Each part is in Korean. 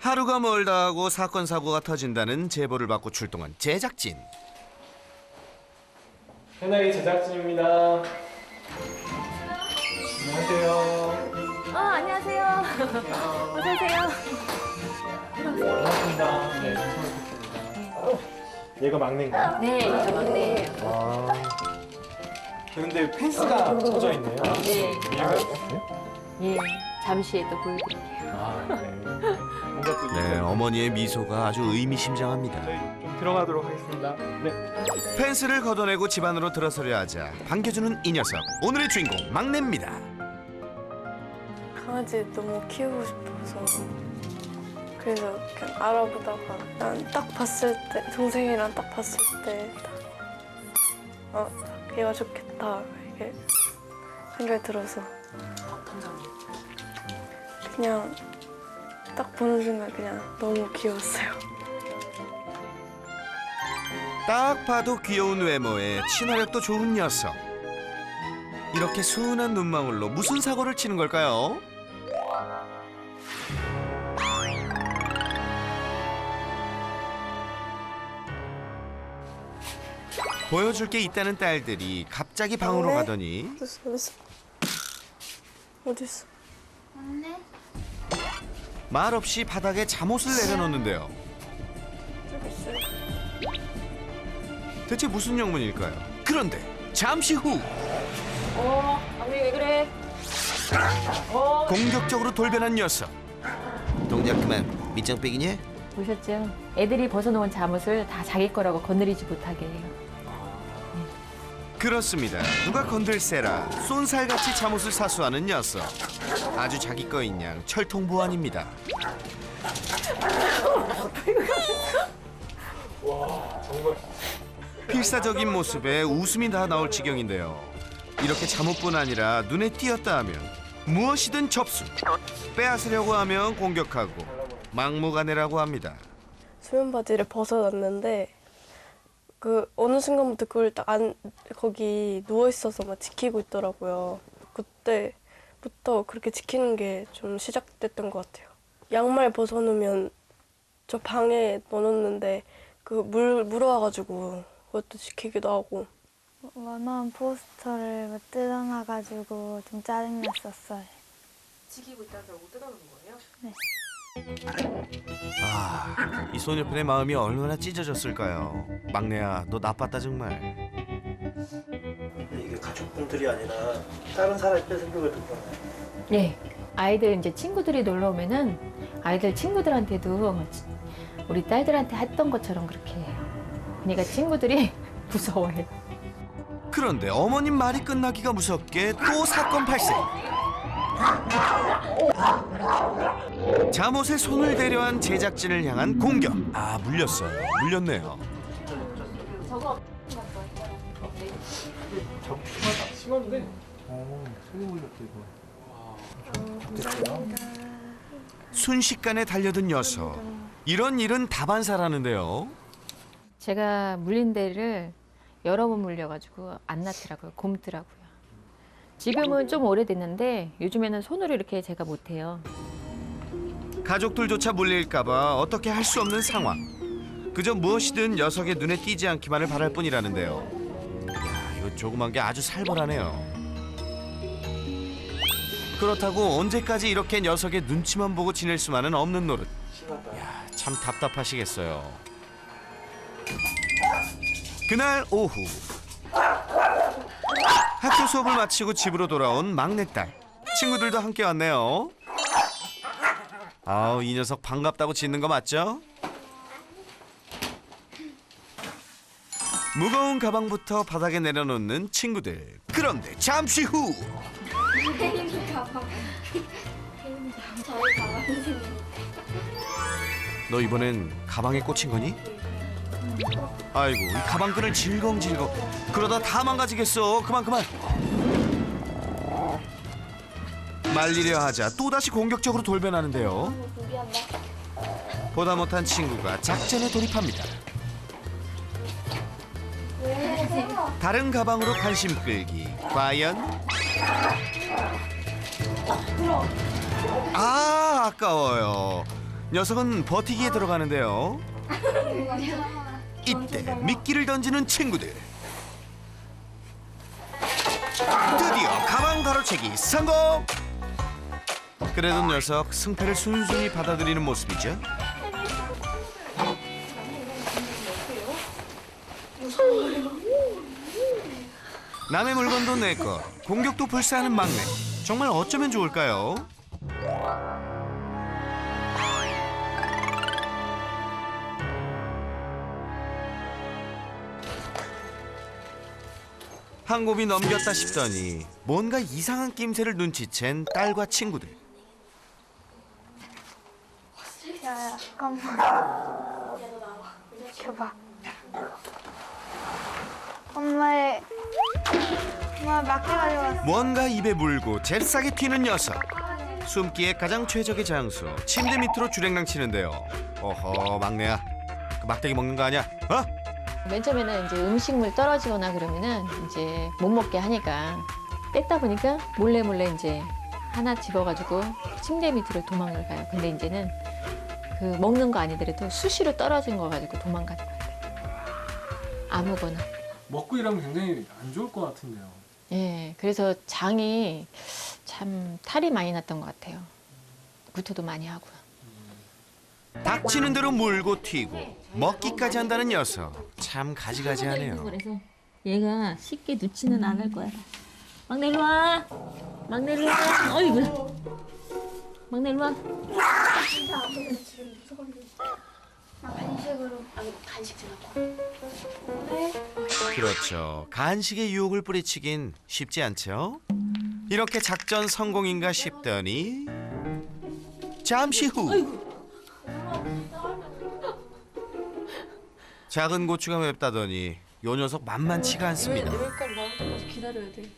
하루가 멀다 하고 사건 사고가 터진다는 제보를 받고 출동한 제작진. 해나이 제작진입니다. 안녕하세요. 안녕하세요. 어서 오세요. 반갑습니다. 네, 처음 뵙겠습니다. 얘가 막내인가요? 네, 저 막내예요. 아. 근데 펜스가 쳐져 있네요. 네. 이유가 있어요? 예, 잠시 또 보여드릴게요. 아, 네. 뭔가 또 네, 어머니의 미소가 아주 의미심장합니다. 저희 좀 들어가도록 하겠습니다. 네. 펜스를 걷어내고 집 안으로 들어서려 하자 반겨주는 이 녀석. 오늘의 주인공 막내입니다. 강아지 너무 키우고 싶어서 그래서 그냥 알아보다가 난 딱 봤을 때 동생이랑 딱 봤을 때 딱 얘가 좋겠다 이게 생각이 들어서 그냥 딱 보는 순간 그냥 너무 귀여웠어요. 딱 봐도 귀여운 외모에 친화력도 좋은 녀석. 이렇게 순한 눈망울로 무슨 사고를 치는 걸까요? 보여줄 게 있다는 딸들이 갑자기 방으로 네. 가더니 어딨어? 말없이 바닥에 잠옷을 내려놓는데요. 저기 있어요. 대체 무슨 영문일까요? 그런데 잠시 후 막내 왜 그래? 공격적으로 돌변한 녀석. 동작 그만. 밑장빼기냐? 보셨죠? 애들이 벗어놓은 잠옷을 다 자기 거라고 거느리지 못하게 해요. 그렇습니다. 누가 건들세라 쏜살같이 잠옷을 사수하는 녀석. 아주 자기 거인 양 철통보안입니다. 와, 정말. 필사적인 모습에 웃음이 다 나올 지경인데요. 이렇게 잠옷뿐 아니라 눈에 띄었다 하면 무엇이든 접수. 빼앗으려고 하면 공격하고 막무가내라고 합니다. 수면 바지를 벗어놨는데 그 어느 순간부터 그걸 딱 거기 누워 있어서 막 지키고 있더라고요. 그때부터 그렇게 지키는 게 좀 시작됐던 것 같아요. 양말 벗어놓으면 저 방에 넣어놓는데 그 물어와가지고 그것도 지키기도 하고. 원어원 포스터를 못 뜯어놔가지고 좀 짜증났었어요. 지키고 있다가 못 뜯어놓는 거예요? 아, 이 소녀편의 마음이 얼마나 찢어졌을까요? 막내야, 너 나빴다 정말. 이게 가족분들이 아니라 다른 사람이 뺏은 거거든요. 네. 아이들 이제 친구들이 놀러 오면은 아이들 친구들한테도 우리 딸들한테 했던 것처럼 그렇게 해요. 그러니까 친구들이 무서워해요. 그런데 어머님 말이 끝나기가 무섭게 또 사건 발생. 잠옷에 손을 대려한 제작진을 향한 공격. 아, 물렸어요. 물렸네요. 심한데? 순식간에 달려든 녀석. 이런 일은 다반사라는데요. 제가 물린 데를 여러 번 물려가지고 안 낫더라고요. 굼더라고요. 지금은 좀 오래됐는데 요즘에는 손으로 이렇게 제가 못해요. 가족들조차 물릴까봐 어떻게 할 수 없는 상황. 그저 무엇이든 녀석의 눈에 띄지 않기만을 바랄 뿐이라는데요. 이야, 이거 조그만 게 아주 살벌하네요. 그렇다고 언제까지 이렇게 녀석의 눈치만 보고 지낼 수만은 없는 노릇. 이야, 참 답답하시겠어요. 그날 오후 학교 수업을 마치고 집으로 돌아온 막내딸. 친구들도 함께 왔네요. 아우, 이 녀석 반갑다고 짖는 거 맞죠? 무거운 가방부터 바닥에 내려놓는 친구들. 그런데 잠시 후 너 이번엔 가방에 꽂힌 거니? 아이고, 이 가방끈을 질겅질겅. 그러다 다 망가지겠어. 그만. 말리려 하자 또다시 공격적으로 돌변하는데요. 보다 못한 친구가 작전에 돌입합니다. 다른 가방으로 관심 끌기. 과연? 아, 아까워요. 녀석은 버티기에 들어가는데요. 이때 미끼를 던지는 친구들. 드디어 가방 가로채기 성공! 그래도 녀석 승패를 순순히 받아들이는 모습이죠. 남의 물건도 내 것, 공격도 불사하는 막내. 정말 어쩌면 좋을까요? 한 곱이 넘겼다 싶더니 뭔가 이상한 낌새를 눈치챈 딸과 친구들. 야야, 잠깐만. 줘봐. 엄마 막대 가져왔어. 뭔가 입에 물고 잽싸게 튀는 녀석. 숨기에 가장 최적의 장소, 침대 밑으로 주랭랑 치는데요. 어허, 막내야, 그 막대기 먹는 거 아니야? 어? 맨 처음에는 이제 음식물 떨어지거나 그러면은 이제 못 먹게 하니까 뺐다 보니까 몰래 이제 하나 집어가지고 침대 밑으로 도망을 가요. 근데 이제는 그 먹는 거 아니더라도 수시로 떨어진 거 가지고 도망가는 것 같아요. 아무거나. 먹고 이러면 굉장히 안 좋을 것 같은데요. 예, 그래서 장이 참 탈이 많이 났던 것 같아요. 구토도 많이 하고요. 닥치는 대로 물고 튀고 먹기까지 한다는 녀석. 참 가지가지하네요. 그래서 얘가 쉽게 놓지는 않을 거야. 막내 일로 와. 막내 일로 와. 어이구. 막내 일로 와. 그렇죠. 간식의 유혹을 뿌리치긴 쉽지 않죠. 이렇게 작전 성공인가 싶더니 잠시 후 작은 고추가 맵다더니 요 녀석 만만치가 않습니다. 여기까지 나올 때까지 기다려야 돼.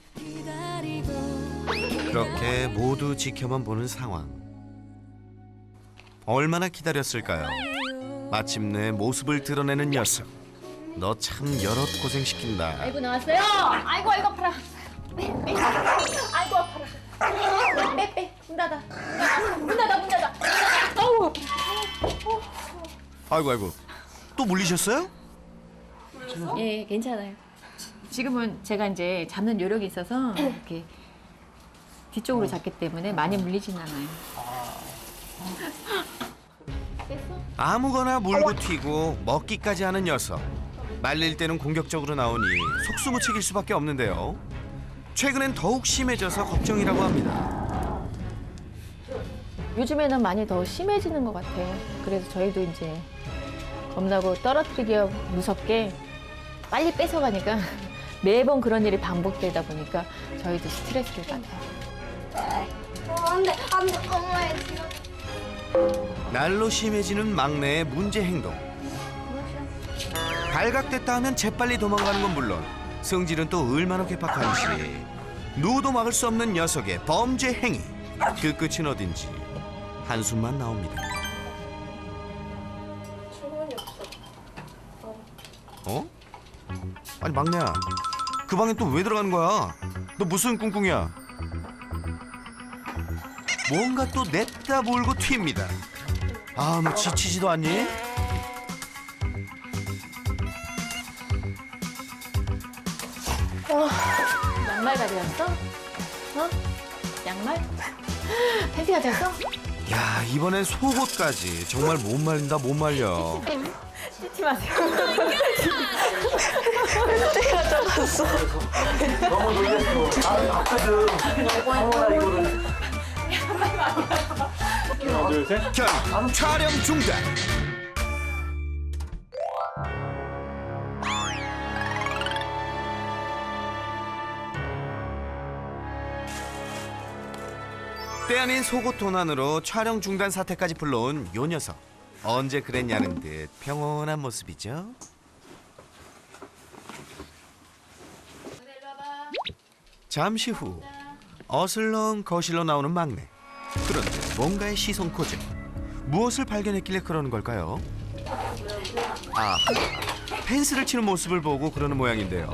그렇게 모두 지켜만 보는 상황. 얼마나 기다렸을까요? 마침내 모습을 드러내는 녀석. 너 참 여럿 고생시킨다. 아이고 나왔어요. 아이고 아파라. 아이고 아파라. 빼. 문 닫아. 아우. 아이고. 또 물리셨어요? 예, 괜찮아요. 지금은 제가 이제 잡는 요령이 있어서 이렇게 뒤쪽으로 잡기 때문에 많이 물리진 않아요. 아무거나 물고 튀고 먹기까지 하는 녀석. 말릴 때는 공격적으로 나오니 속수무책일 수밖에 없는데요. 최근엔 더욱 심해져서 걱정이라고 합니다. 요즘에는 많이 더 심해지는 것 같아요. 그래서 저희도 이제 겁나고 떨어뜨리기가 무섭게 빨리 뺏어가니까 매번 그런 일이 반복되다 보니까 저희도 스트레스를 받아요. 안돼 엄마의 지금. 날로 심해지는 막내의 문제 행동. 발각됐다 하면 재빨리 도망가는 건 물론 성질은 또 얼마나 괴팍한지. 누구도 막을 수 없는 녀석의 범죄 행위. 그 끝은 어딘지 한숨만 나옵니다. 출근이 없어. 어? 아니 막내야, 그 방에 또 왜 들어가는 거야? 너 무슨 꿍꿍이야? 뭔가 또 냈다 몰고 튑니다. 아, 너 지치지도 않니? 양말 가져왔어? 어? 양말? 팬티 가져왔어? 야, 이번엔 속옷까지. 정말 못 말린다, 못 말려. 찢지 마세요. 너무 놀랬어. 아까는 어머나 이거는. 하나, 둘, 셋. 결국 촬영 중단. 때 아닌 속옷 도난으로 촬영 중단 사태까지 불러온 요 녀석. 언제 그랬냐는 듯 평온한 모습이죠. 잠시 후 어슬렁 거실로 나오는 막내. 그런데 뭔가의 시선 고정. 무엇을 발견했길래 그러는 걸까요? 아, 펜스를 치는 모습을 보고 그러는 모양인데요.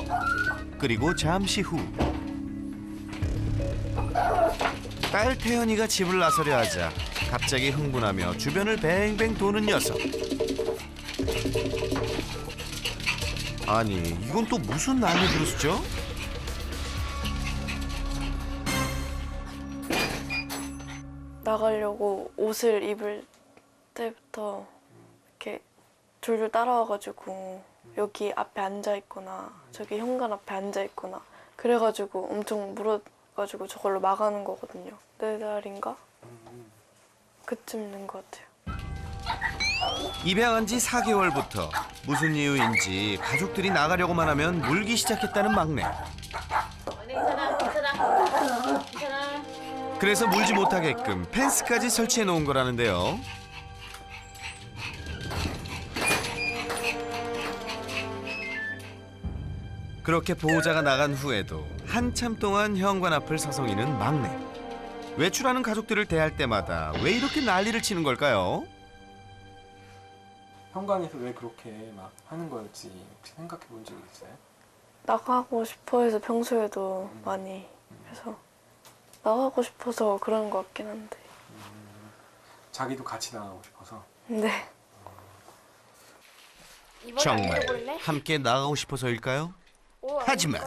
그리고 잠시 후 딸 태연이가 집을 나서려 하자 갑자기 흥분하며 주변을 뱅뱅 도는 녀석. 아니, 이건 또 무슨 난리 부르스죠? 나가려고 옷을 입을 때부터 이렇게 졸졸 따라와가지고 여기 앞에 앉아 있거나 저기 현관 앞에 앉아 있거나 그래가지고 엄청 물어가지고 저걸로 막아는 거거든요. 4달인가? 그쯤 된 것 같아요. 입양한 지 4개월부터 무슨 이유인지 가족들이 나가려고만 하면 물기 시작했다는 막내. 괜찮아, 괜찮아, 괜찮아. 그래서 물지 못하게끔 펜스까지 설치해 놓은 거라는데요. 그렇게 보호자가 나간 후에도 한참 동안 현관 앞을 서성이는 막내. 외출하는 가족들을 대할 때마다 왜 이렇게 난리를 치는 걸까요? 현관에서 왜 그렇게 막 하는 거였지 혹시 생각해 본 적이 있어요? 나가고 싶어 해서 평소에도 많이 해서 나가고 싶어서 그런 것 같긴 한데. 자기도 같이 나가고 싶어서. 네. 정말 함께 나가고 싶어서일까요? 하지만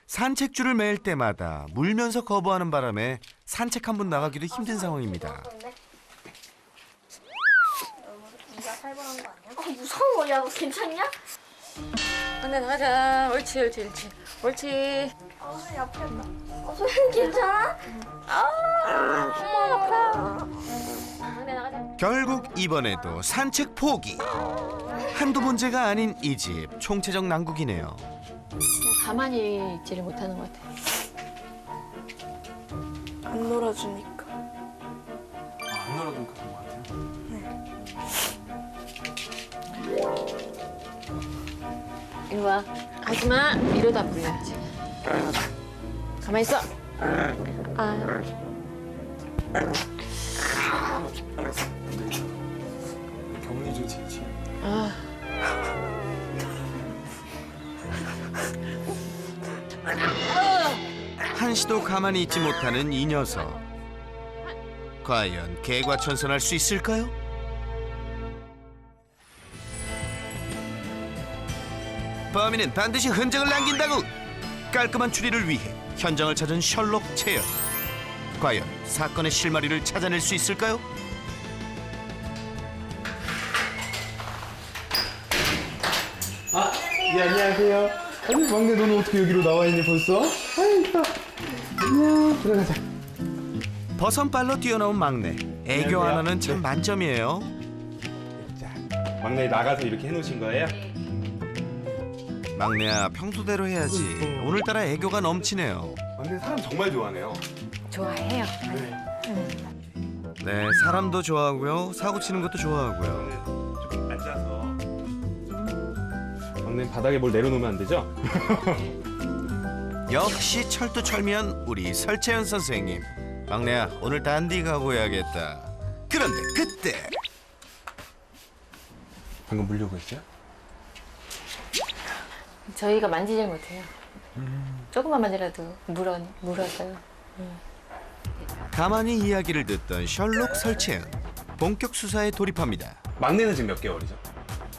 산책줄을 맬 때마다 물면서 거부하는 바람에 산책 한 번 나가기도 힘든 상황입니다. 무서워. 야, 너 괜찮냐? 막내 나가자. 옳지, 옳지, 옳지. 옳지. 손이 아프다. 손이 괜찮아? 엄마 아파. 막내 나가자. 결국 이번에도 산책 포기. 한두 문제가 아닌 이 집 총체적 난국이네요. 그냥 가만히 있지를 못하는 것 같아요. 안 놀아주니까. 안 놀아주니까 그런 것 같아요. 이리 와. 가지 마. 이러다 물려야지. 가만히 있어. 아, 격리 조치 지금. 아. 한시도 가만히 있지 못하는 이 녀석. 과연 개과천선할 수 있을까요? 범인은 반드시 흔적을 남긴다고. 깔끔한 추리를 위해 현장을 찾은 셜록 채연. 과연 사건의 실마리를 찾아낼 수 있을까요? 네, 안녕하세요. 아니 막내 너는 어떻게 여기로 나와 있니 벌써? 아이 이뻐. 안녕. 들어가자. 버선발로 뛰어나온 막내. 애교 안녕하세요. 하나는 참 만점이에요. 자, 막내 나가서 이렇게 해놓으신 거예요? 막내야, 평소대로 해야지. 오늘따라 애교가 넘치네요. 막내 사람 정말 좋아하네요. 좋아해요. 네, 사람도 좋아하고요. 사고 치는 것도 좋아하고요. 조금 앉아서. 막내 바닥에 뭘 내려놓으면 안 되죠? 역시 철두철미한 우리 설채연 선생님. 막내야, 오늘 단디 가고 해야겠다. 그런데 그때 방금 물려고 했어요? 저희가 만지질 못해요. 조금만 만지라도 물어서요. 가만히 이야기를 듣던 셜록 설채연. 본격 수사에 돌입합니다. 막내는 지금 몇 개월이죠?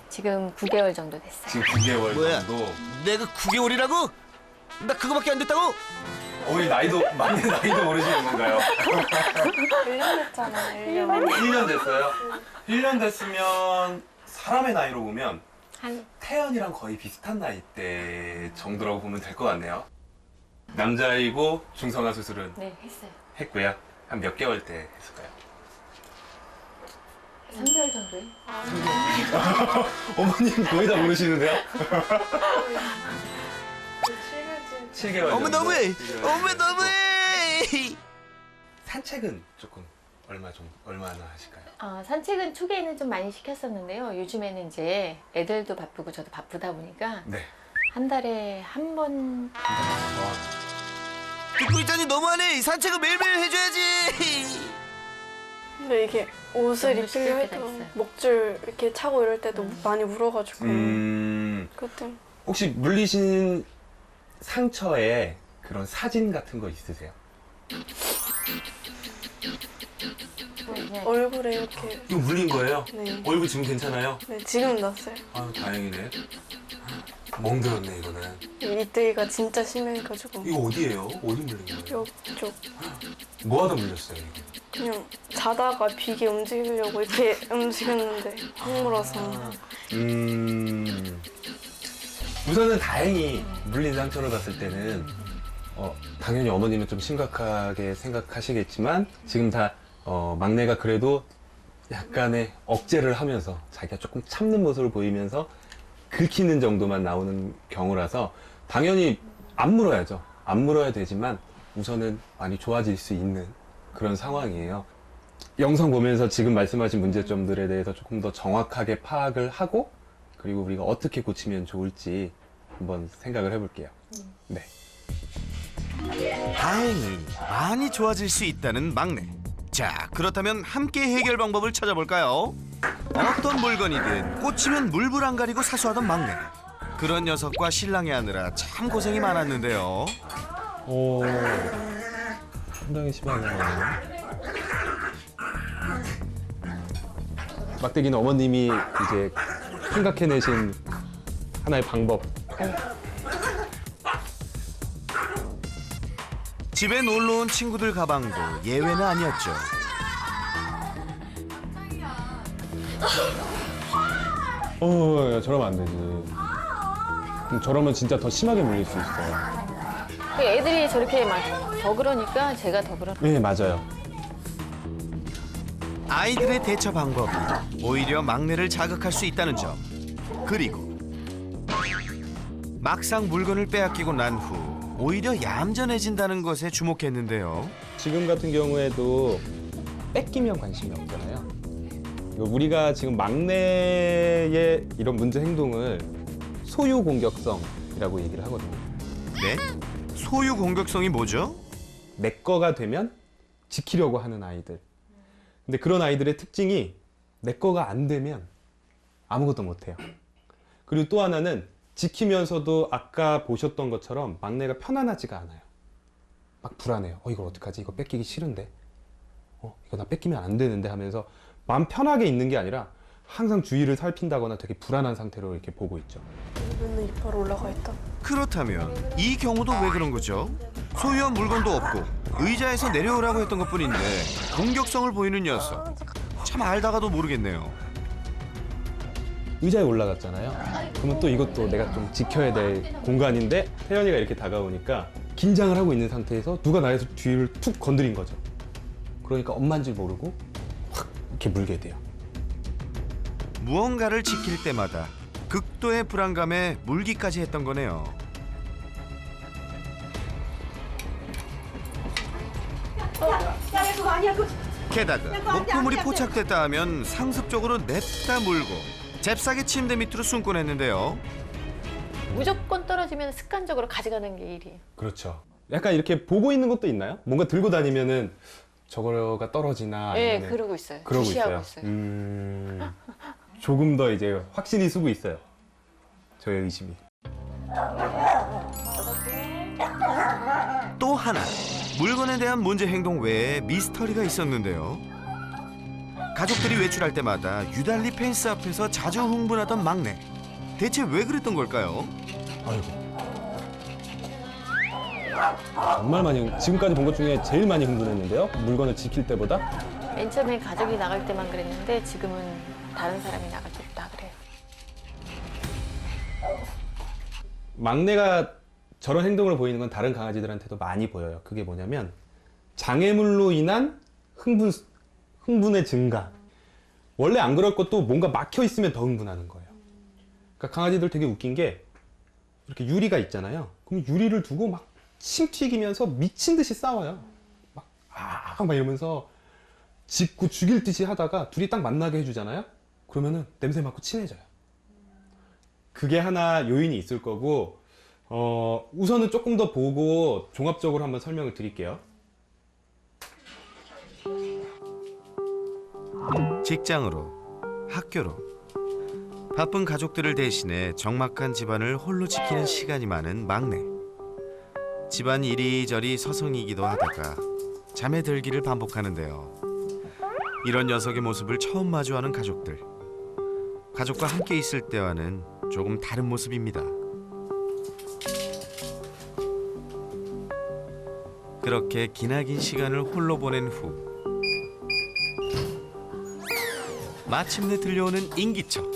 지금 9개월 정도 됐어요. 지금 9개월 뭐야? 정도. 내가 9개월이라고? 나 그거밖에 안 됐다고? 우리 나이도 막내 나이도 모르시는 건가요? 1년 됐잖아요. 1년. 1년 됐어요? 1년 됐으면 사람의 나이로 보면 한 태연이랑 거의 비슷한 나이대 정도라고 보면 될 것 같네요. 남자이고 중성화 수술은 네, 했어요. 했고요. 한 몇 개월 때 했을까요? 3개월 정도요? 어머님 거의 다 모르시는데요? 7개월 어머 정도? 너무해! 7개월 어머 정도. 너무해! 산책은 조금 얼마나 하실까요? 산책은 초기에는 좀 많이 시켰었는데요. 요즘에는 이제 애들도 바쁘고 저도 바쁘다 보니까 네. 한 달에 한 번 듣고 있자니 너무하네! 산책은 매일매일 해줘야지! 근데 이게 옷을 너무 입으려 시킬 때가 해도 있어요. 목줄 이렇게 차고 이럴 때도 많이 물어가지고 그때 혹시 물리신 상처에 그런 사진 같은 거 있으세요? 그냥 얼굴에 이렇게. 이거 물린 거예요? 네. 얼굴 지금 괜찮아요? 네, 지금 났어요. 아, 다행이네. 멍들었네, 이거는. 이때가 진짜 심해가지고. 이거 어디예요? 어디 물린 거예요? 이쪽. 뭐 하다 물렸어요, 이거? 그냥 자다가 비계 움직이려고 이렇게 움직였는데 흙 물어서. 우선은 다행히 물린 상처를 봤을 때는 당연히 어머님은 좀 심각하게 생각하시겠지만 지금 다 막내가 그래도 약간의 억제를 하면서 자기가 조금 참는 모습을 보이면서 긁히는 정도만 나오는 경우라서 당연히 안 물어야죠. 안 물어야 되지만 우선은 많이 좋아질 수 있는 그런 상황이에요. 영상 보면서 지금 말씀하신 문제점들에 대해서 조금 더 정확하게 파악을 하고 그리고 우리가 어떻게 고치면 좋을지 한번 생각을 해볼게요. 네. 다행히 많이 좋아질 수 있다는 막내. 자, 그렇다면 함께 해결 방법을 찾아볼까요? 어떤 물건이든 꽂히면 물불 안 가리고 사수하던 막내. 그런 녀석과 실랑이 하느라 참 고생이 많았는데요. 오, 상당히 심하네요. 막대기는 어머님이 이제 생각해내신 하나의 방법. 집에 놀러 온 친구들 가방도 예외는 아니었죠. 저러면 안 되지. 저러면 진짜 더 심하게 물릴 수 있어요. 그 애들이 저렇게 막 더 그러니까 제가 더 그런. 네, 맞아요. 아이들의 대처 방법이 오히려 막내를 자극할 수 있다는 점. 그리고 막상 물건을 빼앗기고 난 후 오히려 얌전해진다는 것에 주목했는데요. 지금 같은 경우에도 뺏기면 관심이 없잖아요. 우리가 지금 막내의 이런 문제 행동을 소유 공격성이라고 얘기를 하거든요. 네? 소유 공격성이 뭐죠? 내 거가 되면 지키려고 하는 아이들. 근데 그런 아이들의 특징이 내 거가 안 되면 아무것도 못 해요. 그리고 또 하나는 지키면서도 아까 보셨던 것처럼 막내가 편안하지가 않아요. 막 불안해요. 이거 어떡하지? 이거 뺏기기 싫은데. 이거 나 뺏기면 안 되는데 하면서 마음 편하게 있는 게 아니라 항상 주위를 살핀다거나 되게 불안한 상태로 이렇게 보고 있죠. 맨날 이빨 올라가 있다. 그렇다면 이 경우도 왜 그런 거죠? 소유한 물건도 없고 의자에서 내려오라고 했던 것뿐인데 공격성을 보이는 녀석. 참 알다가도 모르겠네요. 의자에 올라갔잖아요. 그러면 또 이것도 내가 좀 지켜야 될 공간인데 태연이가 이렇게 다가오니까 긴장을 하고 있는 상태에서 누가 나에서 뒤를 툭 건드린 거죠. 그러니까 엄마인 줄 모르고 확 이렇게 물게 돼요. 무언가를 지킬 때마다 극도의 불안감에 물기까지 했던 거네요. 게다가 목표물이 포착됐다 하면 상습적으로 냅다 물고 잽싸게 침대 밑으로 숨곤 했는데요. 무조건 떨어지면 습관적으로 가져가는 게 일이에요. 그렇죠. 약간 이렇게 보고 있는 것도 있나요? 뭔가 들고 다니면은 저거가 떨어지나 네, 아니면은 그러고 있어요. 그러고 주시하고 있어요. 조금 더 이제 확신이 쓰고 있어요. 저의 의심이. 또 하나 물건에 대한 문제 행동 외에 미스터리가 있었는데요. 가족들이 외출할 때마다 유달리 펜스 앞에서 자주 흥분하던 막내. 대체 왜 그랬던 걸까요? 아이고. 정말 많이 지금까지 본 것 중에 제일 많이 흥분했는데요. 물건을 지킬 때보다. 맨 처음에 가족이 나갈 때만 그랬는데 지금은 다른 사람이 나갈 때도 다 그래요. 막내가 저런 행동을 보이는 건 다른 강아지들한테도 많이 보여요. 그게 뭐냐면 장애물로 인한 흥분의 증가. 원래 안 그럴 것도 뭔가 막혀 있으면 더 흥분하는 거예요. 그러니까 강아지들 되게 웃긴 게 이렇게 유리가 있잖아요. 그럼 유리를 두고 막 침 튀기면서 미친 듯이 싸워요. 막 이러면서 짚고 죽일 듯이 하다가 둘이 딱 만나게 해주잖아요. 그러면은 냄새 맡고 친해져요. 그게 하나 요인이 있을 거고 우선은 조금 더 보고 종합적으로 한번 설명을 드릴게요. 직장으로, 학교로 바쁜 가족들을 대신해 적막한 집안을 홀로 지키는 시간이 많은 막내. 집안 이리저리 서성이기도 하다가 잠에 들기를 반복하는데요. 이런 녀석의 모습을 처음 마주하는 가족들. 가족과 함께 있을 때와는 조금 다른 모습입니다. 그렇게 기나긴 시간을 홀로 보낸 후 마침내 들려오는 인기척.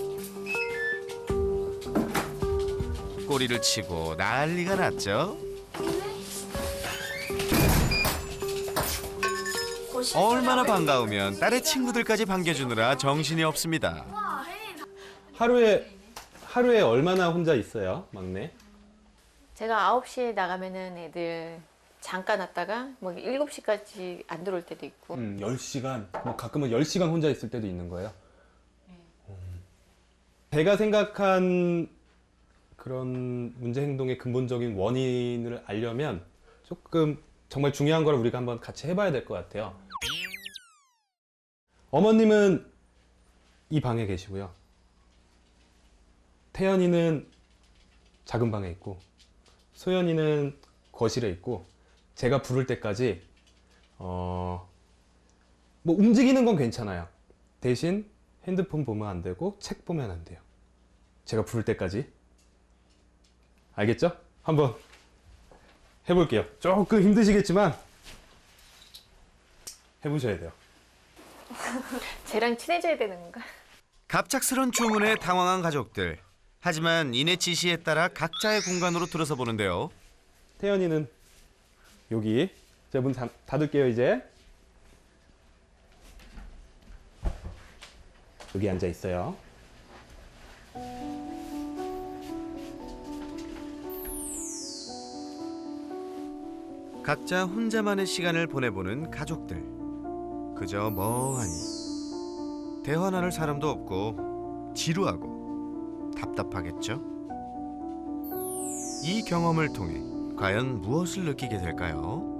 꼬리를 치고 난리가 났죠. 얼마나 반가우면 딸의 친구들까지 반겨주느라 정신이 없습니다. 하루에 얼마나 혼자 있어요, 막내? 제가 9시에 나가면은 애들 잠깐 왔다가 뭐 7시까지 안 들어올 때도 있고 10시간, 뭐 가끔은 10시간 혼자 있을 때도 있는 거예요. 제가 생각한 그런 문제 행동의 근본적인 원인을 알려면 조금 정말 중요한 걸 우리가 한번 같이 해봐야 될 것 같아요. 어머님은 이 방에 계시고요. 태연이는 작은 방에 있고 소연이는 거실에 있고 제가 부를 때까지 뭐 움직이는 건 괜찮아요. 대신 핸드폰 보면 안 되고 책 보면 안 돼요. 제가 부를 때까지. 알겠죠? 한번 해볼게요. 조금 힘드시겠지만 해보셔야 돼요. 쟤랑 친해져야 되는 건가? 갑작스런 주문에 당황한 가족들. 하지만 이내 지시에 따라 각자의 공간으로 들어서 보는데요. 태연이는 여기. 제가 문 닫을게요 이제. 여기 앉아 있어요. 각자 혼자만의 시간을 보내보는 가족들. 그저 멍하니 대화 나눌 사람도 없고 지루하고 답답하겠죠? 이 경험을 통해 과연 무엇을 느끼게 될까요?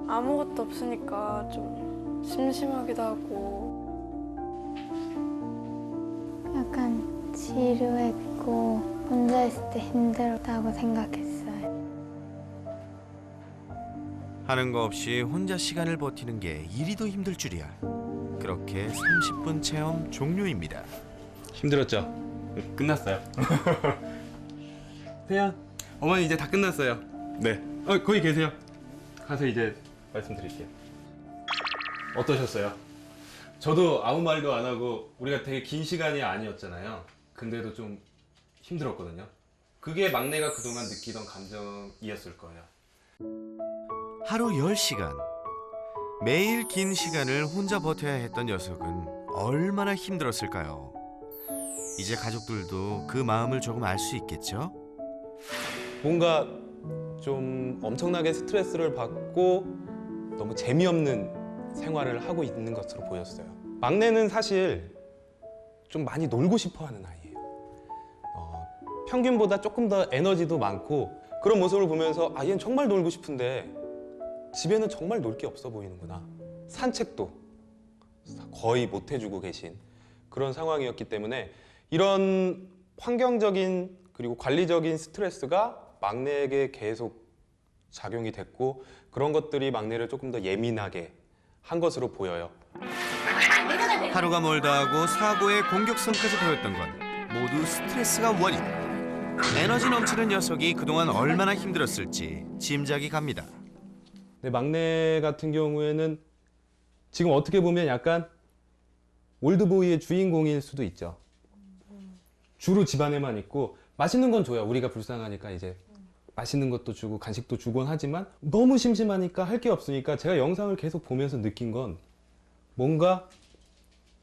아무것도 없으니까 좀 심심하기도 하고 약간 지루했고 혼자 있을 때 힘들었다고 생각했어요. 하는 거 없이 혼자 시간을 버티는 게 이리도 힘들 줄이야. 그렇게 30분 체험 종료입니다. 힘들었죠? 끝났어요. 태연, 어머니 이제 다 끝났어요. 네. 거기 계세요. 가서 이제 말씀드릴게요. 어떠셨어요? 저도 아무 말도 안 하고 우리가 되게 긴 시간이 아니었잖아요. 근데도 좀 힘들었거든요. 그게 막내가 그동안 느끼던 감정이었을 거예요. 하루 10시간. 매일 긴 시간을 혼자 버텨야 했던 녀석은 얼마나 힘들었을까요? 이제 가족들도 그 마음을 조금 알 수 있겠죠? 뭔가 좀 엄청나게 스트레스를 받고 너무 재미없는 생활을 하고 있는 것으로 보였어요. 막내는 사실 좀 많이 놀고 싶어 하는 아이예요. 평균보다 조금 더 에너지도 많고 그런 모습을 보면서 아, 얘는 정말 놀고 싶은데 집에는 정말 놀 게 없어 보이는구나. 산책도 거의 못 해주고 계신 그런 상황이었기 때문에 이런 환경적인 그리고 관리적인 스트레스가 막내에게 계속 작용이 됐고 그런 것들이 막내를 조금 더 예민하게 한 것으로 보여요. 하루가 멀다 하고 사고의 공격성까지 보였던 건 모두 스트레스가 원인. 에너지 넘치는 녀석이 그동안 얼마나 힘들었을지 짐작이 갑니다. 네, 막내 같은 경우에는 지금 어떻게 보면 약간 올드보이의 주인공일 수도 있죠. 주로 집안에만 있고 맛있는 건 줘요. 우리가 불쌍하니까 이제 맛있는 것도 주고 간식도 주곤 하지만 너무 심심하니까 할 게 없으니까 제가 영상을 계속 보면서 느낀 건 뭔가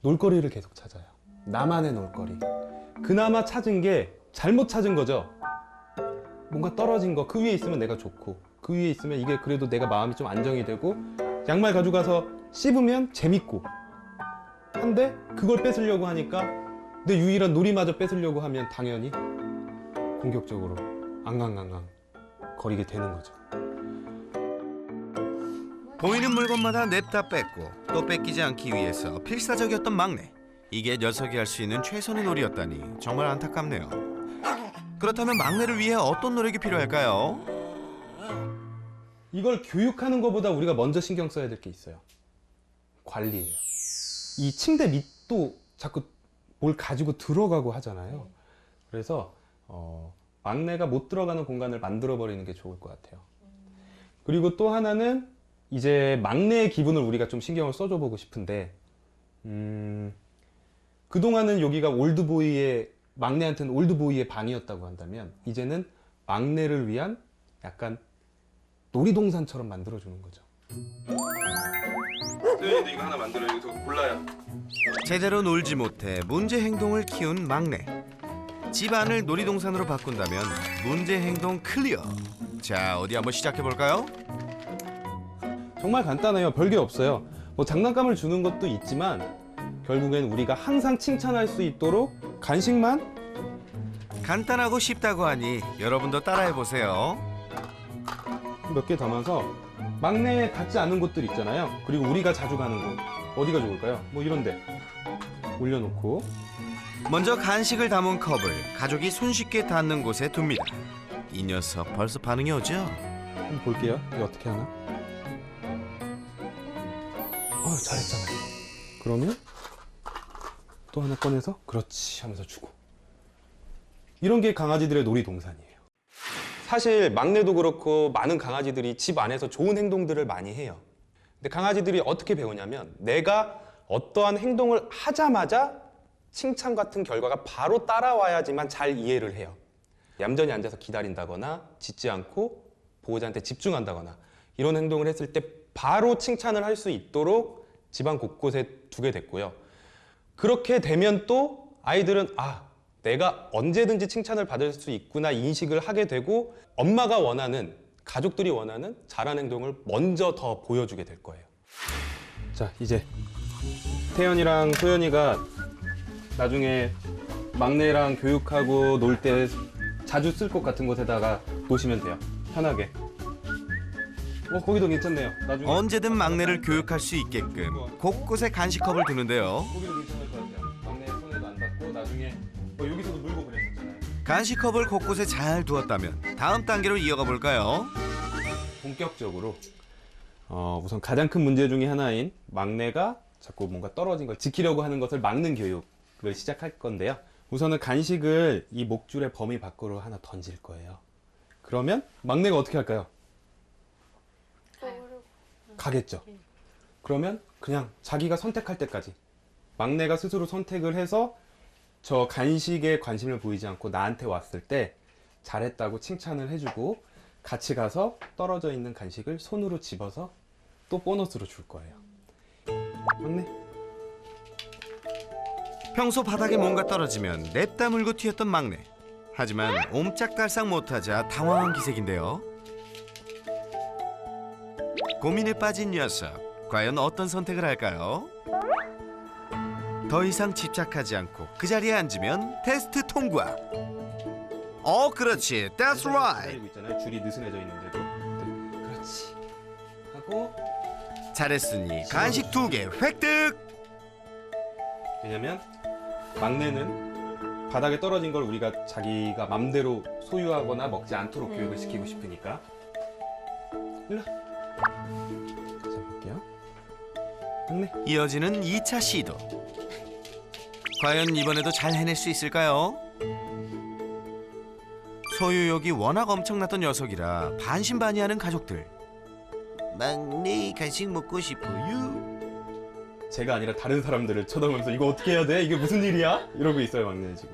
놀거리를 계속 찾아요. 나만의 놀거리. 그나마 찾은 게 잘못 찾은 거죠. 뭔가 떨어진 거, 그 위에 있으면 내가 좋고 그 위에 있으면 이게 그래도 내가 마음이 좀 안정이 되고 양말 가져가서 씹으면 재밌고 한데 그걸 뺏으려고 하니까 내 유일한 놀이마저 뺏으려고 하면 당연히 공격적으로 앙앙앙앙 거리게 되는 거죠. 보이는 물건마다 냅다 뺏고 또 뺏기지 않기 위해서 필사적이었던 막내. 이게 녀석이 할 수 있는 최선의 놀이였다니 정말 안타깝네요. 그렇다면 막내를 위해 어떤 노력이 필요할까요? 이걸 교육하는 것보다 우리가 먼저 신경 써야 될 게 있어요. 관리예요. 이 침대 밑도 자꾸 뭘 가지고 들어가고 하잖아요. 그래서 막내가 못 들어가는 공간을 만들어 버리는 게 좋을 것 같아요. 그리고 또 하나는 이제 막내의 기분을 우리가 좀 신경을 써줘 보고 싶은데, 그동안은 여기가 막내한테는 올드보이의 방이었다고 한다면, 이제는 막내를 위한 약간 놀이동산처럼 만들어주는 거죠. 소연이도 이거 하나 만들어. 여기서 골라요. 제대로 놀지 못해 문제 행동을 키운 막내. 집안을 놀이동산으로 바꾼다면 문제 행동 클리어. 자, 어디 한번 시작해 볼까요? 정말 간단해요. 별게 없어요. 뭐 장난감을 주는 것도 있지만 결국엔 우리가 항상 칭찬할 수 있도록 간식만. 간단하고 쉽다고 하니 여러분도 따라해 보세요. 몇 개 담아서 막내 닿지 않는 곳들 있잖아요. 그리고 우리가 자주 가는 곳 어디가 좋을까요? 뭐 이런데 올려놓고, 먼저 간식을 담은 컵을 가족이 손쉽게 닿는 곳에 둡니다. 이 녀석 벌써 반응이 오죠? 한번 볼게요. 이거 어떻게 하나? 잘했잖아요. 그러면 또 하나 꺼내서 그렇지 하면서 주고. 이런 게 강아지들의 놀이동산이에요. 사실 막내도 그렇고 많은 강아지들이 집 안에서 좋은 행동들을 많이 해요. 근데 강아지들이 어떻게 배우냐면, 내가 어떠한 행동을 하자마자 칭찬 같은 결과가 바로 따라와야지만 잘 이해를 해요. 얌전히 앉아서 기다린다거나 짖지 않고 보호자한테 집중한다거나 이런 행동을 했을 때 바로 칭찬을 할 수 있도록 집안 곳곳에 두게 됐고요. 그렇게 되면 또 아이들은 내가 언제든지 칭찬을 받을 수 있구나 인식을 하게 되고, 엄마가 원하는, 가족들이 원하는 잘한 행동을 먼저 더 보여주게 될 거예요. 자, 이제 태연이랑 소연이가 나중에 막내랑 교육하고 놀 때 자주 쓸 것 같은 곳에다가 놓으시면 돼요. 편하게. 거기도 괜찮네요. 나중에 언제든 막내를 교육할 수 있게끔 곳곳에 간식컵을 두는데요. 거기도 괜찮을 것 같아요. 막내 손에도 안 닿고 나중에 여기서도 물고 그랬었잖아요. 간식컵을 곳곳에 잘 두었다면 다음 단계로 이어가 볼까요? 본격적으로 우선 가장 큰 문제 중에 하나인 막내가 자꾸 뭔가 떨어진 걸 지키려고 하는 것을 막는 교육을 시작할 건데요. 우선은 간식을 이 목줄의 범위 밖으로 하나 던질 거예요. 그러면 막내가 어떻게 할까요? 가겠죠. 그러면 그냥 자기가 선택할 때까지, 막내가 스스로 선택을 해서 저 간식에 관심을 보이지 않고 나한테 왔을 때 잘했다고 칭찬을 해주고, 같이 가서 떨어져 있는 간식을 손으로 집어서 또 보너스로 줄 거예요. 막내. 평소 바닥에 뭔가 떨어지면 냅다 물고 튀었던 막내. 하지만 옴짝달싹 못하자 당황한 기색인데요. 고민에 빠진 녀석, 과연 어떤 선택을 할까요? 더 이상 집착하지 않고 그 자리에 앉으면 테스트 통과. 그렇지, that's right. 기다리고 있잖아요. 줄이 느슨해져 있는데도. 네, 그렇지. 하고. 잘했으니 간식 2개 획득. 왜냐면 막내는 바닥에 떨어진 걸 우리가 자기가 맘대로 소유하거나 먹지 않도록 교육을 시키고 싶으니까. 일로. 자, 볼게요. 막내. 이어지는 2차 시도. 과연 이번에도 잘 해낼 수 있을까요? 소유욕이 워낙 엄청났던 녀석이라 반신반의하는 가족들. 막내 간식 먹고 싶어요. 제가 아니라 다른 사람들을 쳐다보면서 이거 어떻게 해야 돼? 이게 무슨 일이야? 이러고 있어요, 막내는 지금.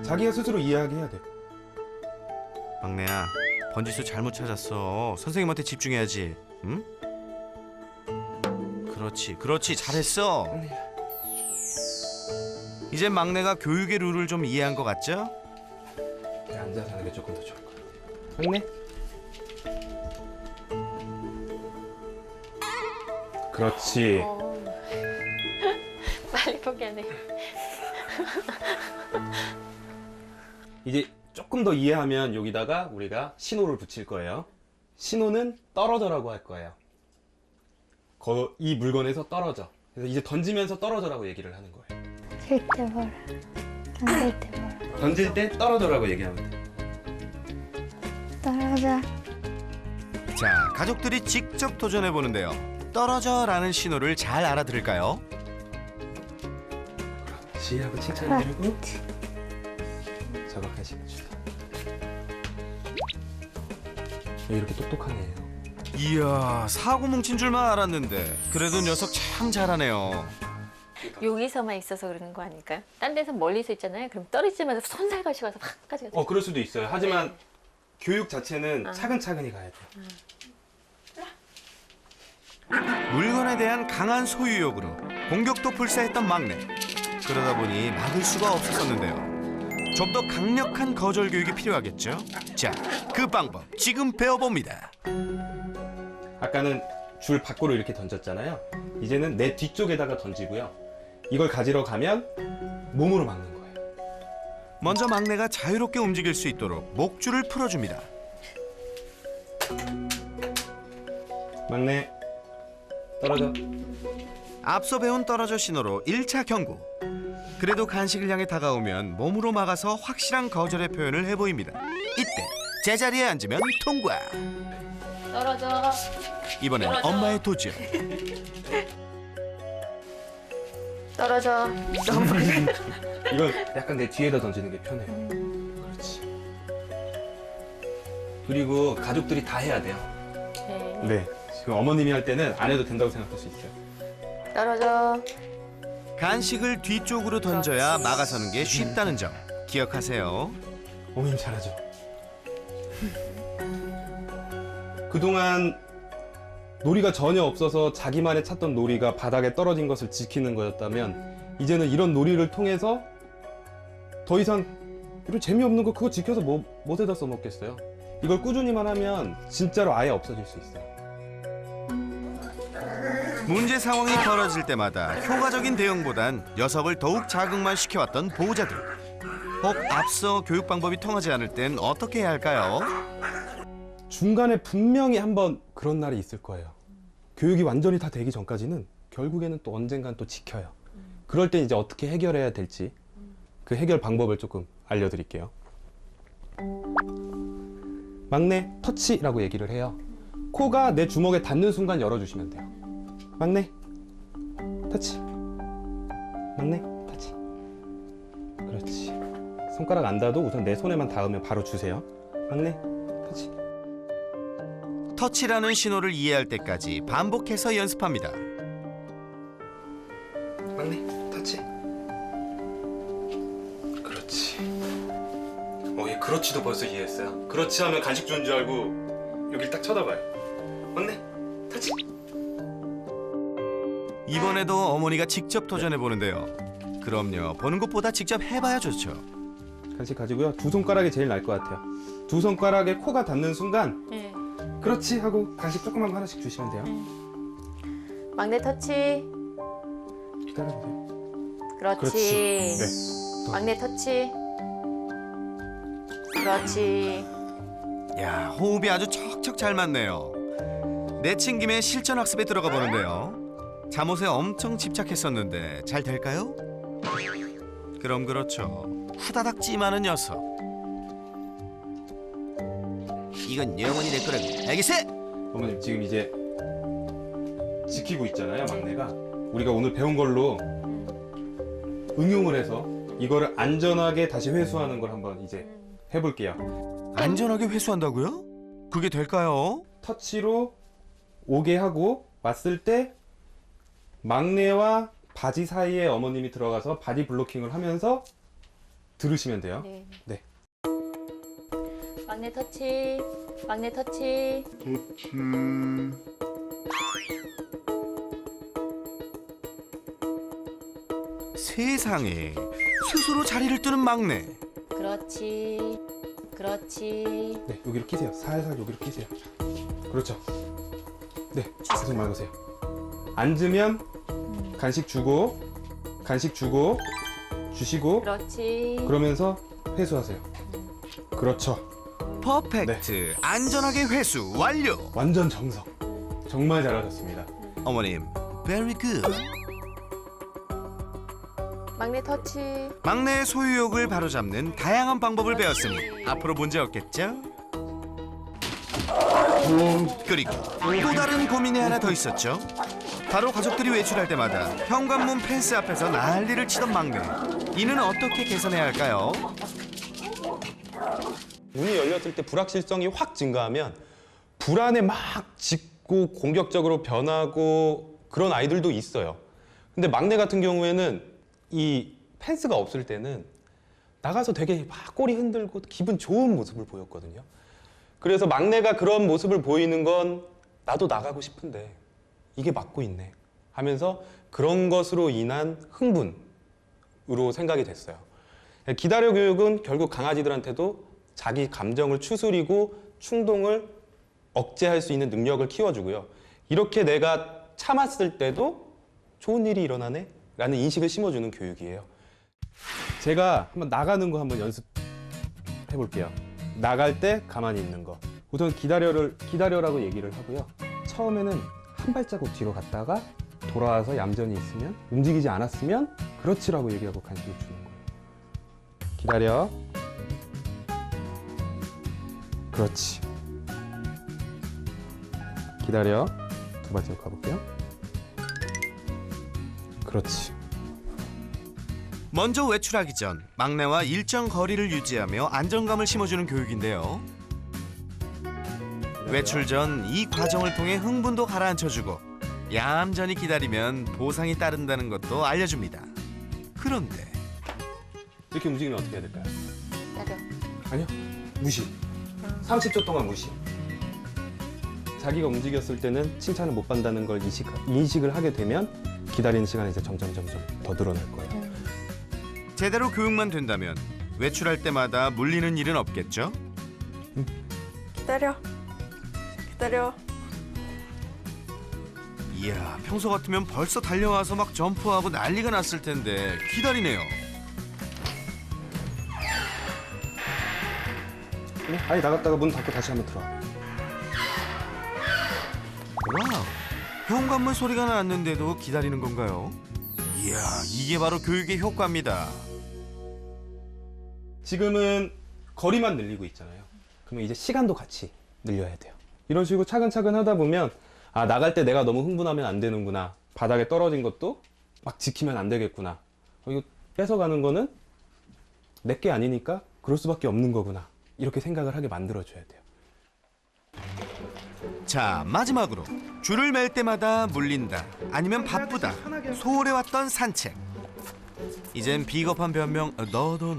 자기가 스스로 이해하게 해야 돼. 막내야, 번지수 잘못 찾았어. 선생님한테 집중해야지. 응? 그렇지, 잘했어. 이제 막내가 교육의 룰을 좀 이해한 것 같죠? 앉아서 하는 게 조금 더 좋을 것 같아. 막내. 그렇지. 빨리 포기하네. 이제 조금 더 이해하면 여기다가 우리가 신호를 붙일 거예요. 신호는 떨어져라고 할 거예요. 이 물건에서 떨어져. 그래서 이제 던지면서 떨어져라고 얘기를 하는 거예요. 칠 때 보라. 던질 때 보라. 던질 때 떨어져라고 얘기하면 돼. 떨어져. 자, 가족들이 직접 도전해 보는데요. 떨어져라는 신호를 잘 알아들을까요? 지하고 칭찬해주고 저거 간식을 주다. 이렇게 똑똑한 애예요. 이야, 사고 뭉친 줄만 알았는데 그래도 녀석 참 잘하네요. 여기서만 있어서 그러는 거 아닐까요? 딴 데서 멀리서 있잖아요. 그럼 떨어지자마자 손살같이 와서 확 가져가요. 그럴 수도 있어요. 하지만 네. 교육 자체는 차근차근히 가야 돼요. 물건에 대한 강한 소유욕으로 공격도 불사했던 막내. 그러다 보니 막을 수가 없었는데요. 좀 더 강력한 거절 교육이 필요하겠죠? 자, 그 방법 지금 배워봅니다. 아까는 줄 밖으로 이렇게 던졌잖아요. 이제는 내 뒤쪽에다가 던지고요. 이걸 가지러 가면 몸으로 막는 거예요. 먼저 막내가 자유롭게 움직일 수 있도록 목줄을 풀어줍니다. 막내 떨어져. 앞서 배운 떨어져 신호로 1차 경고. 그래도 간식을 향해 다가오면 몸으로 막아서 확실한 거절의 표현을 해보입니다. 이때 제자리에 앉으면 통과. 떨어져. 이번엔 엄마의 도전. 떨어져. 이건 약간 내 뒤에다 던지는 게 편해요. 그렇지. 그리고 가족들이 다 해야 돼요. 네. 네. 지금 어머님이 할 때는 안 해도 된다고 생각할 수 있어요. 떨어져. 간식을 뒤쪽으로 던져야 막아서는 게 쉽다는 점 기억하세요. 어머님 잘하죠. 그동안 놀이가 전혀 없어서 자기만의 찾던 놀이가 바닥에 떨어진 것을 지키는 거였다면 이제는 이런 놀이를 통해서 더 이상 이런 재미없는 거 그거 지켜서 뭐에다 써먹겠어요. 이걸 꾸준히만 하면 진짜로 아예 없어질 수 있어요. 문제 상황이 벌어질 때마다 효과적인 대응보단 녀석을 더욱 자극만 시켜왔던 보호자들. 혹 앞서 교육 방법이 통하지 않을 땐 어떻게 해야 할까요? 중간에 분명히 한번 그런 날이 있을 거예요. 교육이 완전히 다 되기 전까지는 결국에는 또 언젠간 또 지켜요. 그럴 때 이제 어떻게 해결해야 될지 그 해결 방법을 조금 알려드릴게요. 막내 터치라고 얘기를 해요. 코가 내 주먹에 닿는 순간 열어주시면 돼요. 막내 터치. 막내 터치. 그렇지. 손가락 안 닿아도 우선 내 손에만 닿으면 바로 주세요. 막내 터치. 터치라는 신호를 이해할 때까지 반복해서 연습합니다. 막내 터치. 그렇지. 얘 그렇지도 벌써 이해했어요. 그렇지 하면 간식 주는 줄 알고 여길 딱 쳐다봐요. 막내 터치. 이번에도 어머니가 직접 도전해 보는데요. 그럼요, 보는 것보다 직접 해봐야 좋죠. 간식 가지고요. 두 손가락이 제일 나을 것 같아요. 두 손가락에 코가 닿는 순간 네. 그렇지 하고 간식 조그만 거 하나씩 주시면 돼요. 막내 터치. 기다려보세요. 그렇지. 그렇지. 네. 막내 터치. 그렇지. 야, 호흡이 아주 척척 잘 맞네요. 내친 김에 실전 학습에 들어가 보는데요. 잠옷에 엄청 집착했었는데 잘 될까요? 그럼 그렇죠. 후다닥 찜하는 녀석. 이건 영원히 내 거라고. 알겠어? 어머님 지금 이제 지키고 있잖아요. 막내가 우리가 오늘 배운 걸로 응용을 해서 이거를 안전하게 다시 회수하는 걸 한번 이제 해볼게요. 안전하게 회수한다고요? 그게 될까요? 터치로 오게 하고 왔을 때 막내와 바지 사이에 어머님이 들어가서 바디 블로킹을 하면서 들으시면 돼요. 네. 네. 막내 터치. 막내 터치. 세상에, 스스로 자리를 뜨는 막내. 그렇지. 그렇지. 네, 여기로 끼세요. 살살 여기로 끼세요. 그렇죠. 네, 계속 막으세요. 앉으면 간식 주고 주시고 그렇지. 그러면서 회수하세요. 그렇죠. 퍼펙트. 안전하게 회수 완료. 완전 정석. 정말 잘하셨습니다. 어머님, very good. 막내 터치. 막내의 소유욕을 바로잡는 다양한 방법을 배웠으니 앞으로 문제 없겠죠? 그리고 또 다른 고민이 하나 더 있었죠. 바로 가족들이 외출할 때마다 현관문 펜스 앞에서 난리를 치던 막내. 이는 어떻게 개선해야 할까요? 문이 열렸을 때 불확실성이 확 증가하면 불안에 막 짖고 공격적으로 변하고 그런 아이들도 있어요. 근데 막내 같은 경우에는 이 펜스가 없을 때는 나가서 되게 막 꼬리 흔들고 기분 좋은 모습을 보였거든요. 그래서 막내가 그런 모습을 보이는 건 나도 나가고 싶은데 이게 막고 있네 하면서 그런 것으로 인한 흥분으로 생각이 됐어요. 기다려 교육은 결국 강아지들한테도 자기 감정을 추스리고 충동을 억제할 수 있는 능력을 키워주고요. 이렇게 내가 참았을 때도 좋은 일이 일어나네 라는 인식을 심어주는 교육이에요. 제가 한번 나가는 거 한번 연습해 볼게요. 나갈 때 가만히 있는 거. 우선 기다려라고 얘기를 하고요. 처음에는 한 발자국 뒤로 갔다가 돌아와서 얌전히 있으면, 움직이지 않았으면 그렇지라고 얘기하고 간식을 주는 거예요. 기다려. 그렇지. 기다려. 두 발자국 가볼게요. 그렇지. 먼저 외출하기 전 막내와 일정 거리를 유지하며 안정감을 심어주는 교육인데요. 외출 전 이 과정을 통해 흥분도 가라앉혀주고 얌전히 기다리면 보상이 따른다는 것도 알려줍니다. 그런데 이렇게 움직이면 어떻게 해야 될까요? 기다려. 아니요. 무시. 30초 동안 무시. 자기가 움직였을 때는 칭찬을 못 받는다는 걸 인식을 하게 되면 기다리는 시간이 이제 점점 더 늘어날 거예요. 제대로 교육만 된다면 외출할 때마다 물리는 일은 없겠죠? 기다려. 기다려. 이야, 평소 같으면 벌써 달려와서 막 점프하고 난리가 났을 텐데 기다리네요. 아니 나갔다가 문 닫고 다시 한번 들어와. 와우, 현관문 소리가 났는데도 기다리는 건가요? 이야, 이게 바로 교육의 효과입니다. 지금은 거리만 늘리고 있잖아요. 그러면 이제 시간도 같이 늘려야 돼요. 이런 식으로 차근차근 하다 보면 아, 나갈 때 내가 너무 흥분하면 안 되는구나. 바닥에 떨어진 것도 막 지키면 안 되겠구나. 이거 뺏어가는 거는 내게 아니니까 그럴 수밖에 없는 거구나. 이렇게 생각을 하게 만들어줘야 돼요. 자, 마지막으로 줄을 맬 때마다 물린다, 아니면 바쁘다, 소홀해왔던 산책. 이젠 비겁한 변명 너도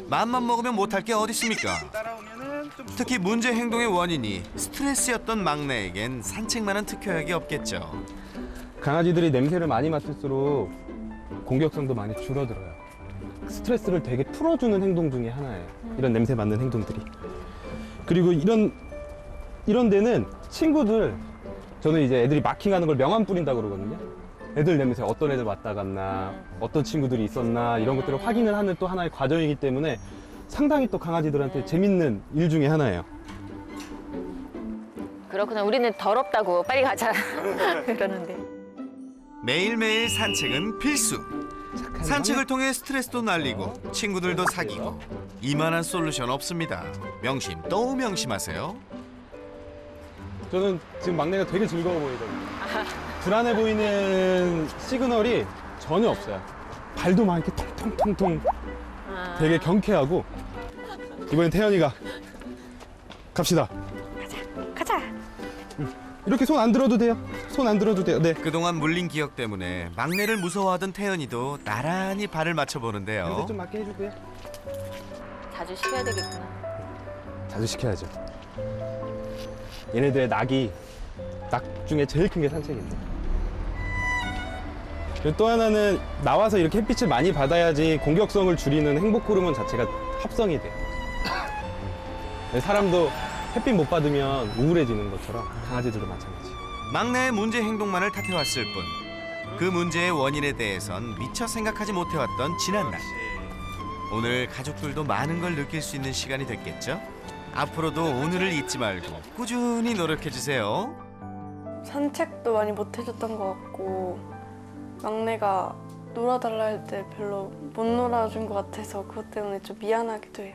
맘만 먹으면 못할 게 어디 있습니까? 특히 문제 행동의 원인이 스트레스였던 막내에겐 산책만한 특효약이 없겠죠. 강아지들이 냄새를 많이 맡을수록 공격성도 많이 줄어들어요. 스트레스를 되게 풀어주는 행동 중에 하나예요. 이런 냄새 맡는 행동들이. 그리고 이런 데는 친구들, 저는 이제 애들이 마킹하는 걸 명함 뿌린다고 그러거든요. 애들 냄새 어떤 애들 왔다 갔나, 어떤 친구들이 있었나, 이런 것들을 확인을 하는 또 하나의 과정이기 때문에 상당히 또 강아지들한테 재밌는 일 중에 하나예요. 그렇구나. 우리는 더럽다고 빨리 가자 그러는데. 매일매일 산책은 필수. 산책을 통해 스트레스도 날리고 친구들도 사귀고 이만한 솔루션 없습니다. 명심 또 명심하세요. 저는 지금 막내가 되게 즐거워 보이거든요. 불안해 보이는 시그널이 전혀 없어요. 발도 막 이렇게 통통통통 되게 경쾌하고. 이번엔 태연이가 갑시다. 가자. 이렇게 손 안 들어도 돼요. 손 안 들어도 돼요. 네. 그동안 물린 기억 때문에 막내를 무서워하던 태연이도 나란히 발을 맞춰보는데요. 냄새 좀 맡게 해주고요. 자주 시켜야 되겠구나. 자주 시켜야죠. 얘네들의 낙 중에 제일 큰 게 산책인데. 그리고 또 하나는 나와서 이렇게 햇빛을 많이 받아야지 공격성을 줄이는 행복 호르몬 자체가 합성이 돼요. 사람도 햇빛 못 받으면 우울해지는 것처럼 강아지들도 마찬가지. 막내의 문제 행동만을 탓해왔을 뿐 그 문제의 원인에 대해선 미처 생각하지 못해왔던 지난날. 오늘 가족들도 많은 걸 느낄 수 있는 시간이 됐겠죠? 앞으로도 오늘을 잊지 말고 꾸준히 노력해주세요. 산책도 많이 못 해줬던 것 같고 막내가 놀아달라 할 때 별로 못 놀아준 것 같아서 그것 때문에 좀 미안하기도 해요.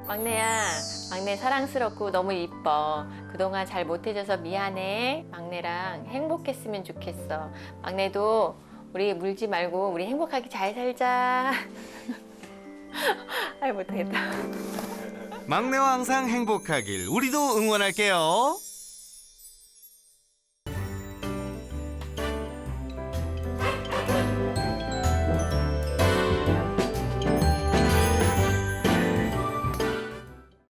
막내야, 막내 사랑스럽고 너무 이뻐. 그동안 잘 못해줘서 미안해. 막내랑 행복했으면 좋겠어. 막내도 우리 물지 말고 우리 행복하게 잘 살자. 아이 못하겠다. 막내와 항상 행복하길 우리도 응원할게요.